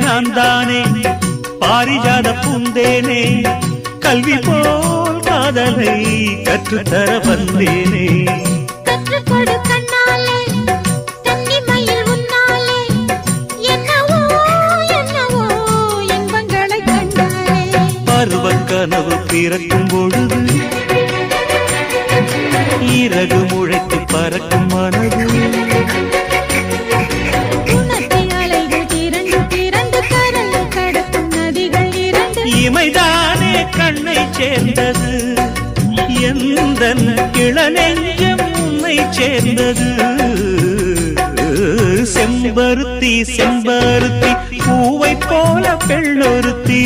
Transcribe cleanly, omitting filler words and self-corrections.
நான் தானே பாரிஜாத பூந்தேனே கல்வி போல் காதலை கற்றுத்தர வந்தேனே கற்றுக்கொடு கண்ணாலே தன்னிமையில் உன்னாலே என்னவோ என்னவோ இன்பங்களை கண்டாலே பருவக் கனவு பிறக்கும் பொழுது இறகு முளைத்து பறக்கும் மனது இமைதானே கண்ணை சேர்ந்தது எந்தன் இளநெஞ்சம் உன்னை சேர்ந்தது செம்பருத்தி செம்பருத்தி பூவை போல பெண்ணொருத்தி